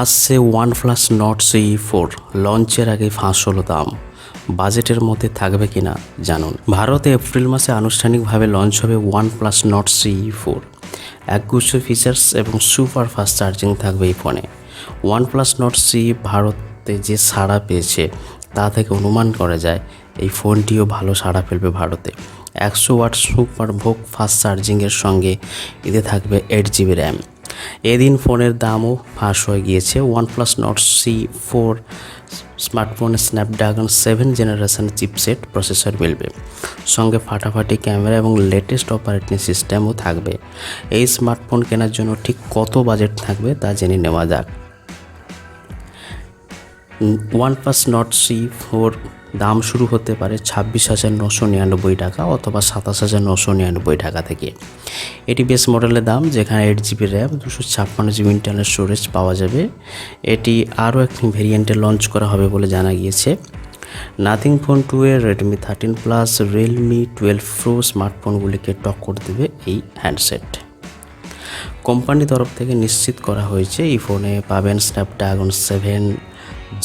আসছে OnePlus Nord CE4 লঞ্চের আগে ফাঁস হলো দাম। বাজেটের মধ্যে থাকবে কিনা জানুন। ভারতে এপ্রিল মাসে আনুষ্ঠানিকভাবে লঞ্চ হবে OnePlus Nord CE4। একগুচ্ছ ফিচার্স এবং সুপার ফাস্ট চার্জিং থাকবে এই ফোনে। OnePlus Nord CE ভারতে যে সাড়া পেয়েছে তা থেকে অনুমান করা যায় এই ফোনটিও ভালো সাড়া ফেলবে ভারতে। 100 ওয়াট সুপার ভোগ ফাস্ট চার্জিংয়ের সঙ্গে এতে থাকবে 8GB র্যাম। এদিন ফোনের দামও ফাঁস হয়ে গিয়েছে। OnePlus Nord CE4 স্মার্টফোনে স্ন্যাপড্রাগন 7 জেনারেশন চিপসেট প্রসেসর মিলবে, সঙ্গে ফাটাফাটি ক্যামেরা এবং লেটেস্ট অপারেটিং সিস্টেমও থাকবে। এই স্মার্টফোন কেনার জন্য ঠিক কত বাজেট থাকবে তা জেনে নেওয়া যাক। OnePlus Nord CE4 দাম শুরু হতে পারে 26,999 টাকা অথবা 27,999 টাকা থেকে। এটি বেস মডেলের দাম, যেখানে 8GB RAM 256GB internal storage পাওয়া যাবে। এটি আরও একটি ভেরিয়েন্টে লঞ্চ করা হবে বলে জানা গিয়েছে। নাথিং ফোন 2 এর Redmi 13 Plus, Realme 12 Pro স্মার্টফোনগুলিকে টক্কর দেবে এই হ্যান্ডসেট। কোম্পানির তরফ থেকে নিশ্চিত করা হয়েছে এই ফোনে পাবেন স্ন্যাপড্রাগন 7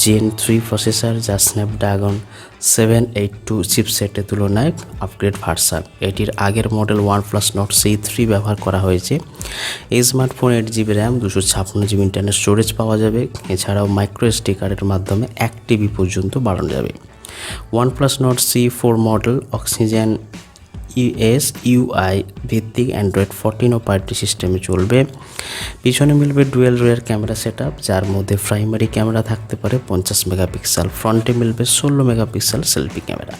Gen 3 প্রসেসর, যা স্ন্যাপড্রাগন 782 চিপসেটের তুলনায় আপগ্রেড ভার্সান। এটির আগের মডেল OnePlus Nord CE3 ব্যবহার করা হয়েছে। এই smartphone 8GB RAM 256GB internal storage পাওয়া যাবে। এছাড়াও মাইক্রো SD কার্ডের মাধ্যমে 1TB পর্যন্ত বাড়ানো যাবে। OnePlus Nord CE4 model oxygen UI ভিত্তিক অ্যান্ড্রয়েড 14 অপারেটিং সিস্টেমে চলবে। পিছনে মিলবে ডুয়েল রিয়ার ক্যামেরা সেটআপ, যার মধ্যে প্রাইমারি ক্যামেরা থাকতে পারে 50 মেগাপিক্সেল, ফ্রন্টে মিলবে 16 মেগাপিক্সেল সেলফি ক্যামেরা।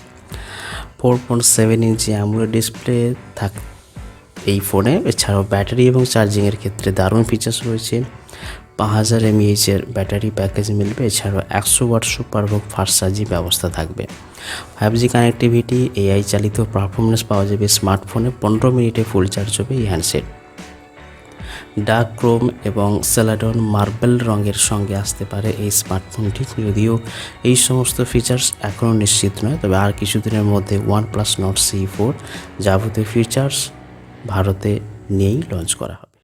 4.7 ইঞ্চি অ্যামোলেড ডিসপ্লে এই ফোনে। এছাড়াও ব্যাটারি এবং চার্জিংয়ের ক্ষেত্রে দারুণ ফিচার্স রয়েছে। 5000 mAh এর ব্যাটারি প্যাকেজ মিলবে। এছাড়াও 100 ওয়াট সুপারভোগ ফাস্ট চার্জিং ব্যবস্থা থাকবে। 5G কানেক্টিভিটি, AI চালিত পারফরমেন্স পাওয়া যাবে স্মার্টফোনে। 15 মিনিটে ফুল চার্জ হবে এই হ্যান্ডসেট। ডার্ক ক্রোম এবং সেলাডন মার্বেল রঙের সঙ্গে আসতে পারে এই স্মার্টফোনটি। যদিও এই সমস্ত ফিচার্স এখনও নিশ্চিত নয়, তবে আর কিছুদিনের মধ্যে OnePlus Nord CE4 যাবতীয় ফিচার্স ভারতে নিয়েই লঞ্চ করা হবে।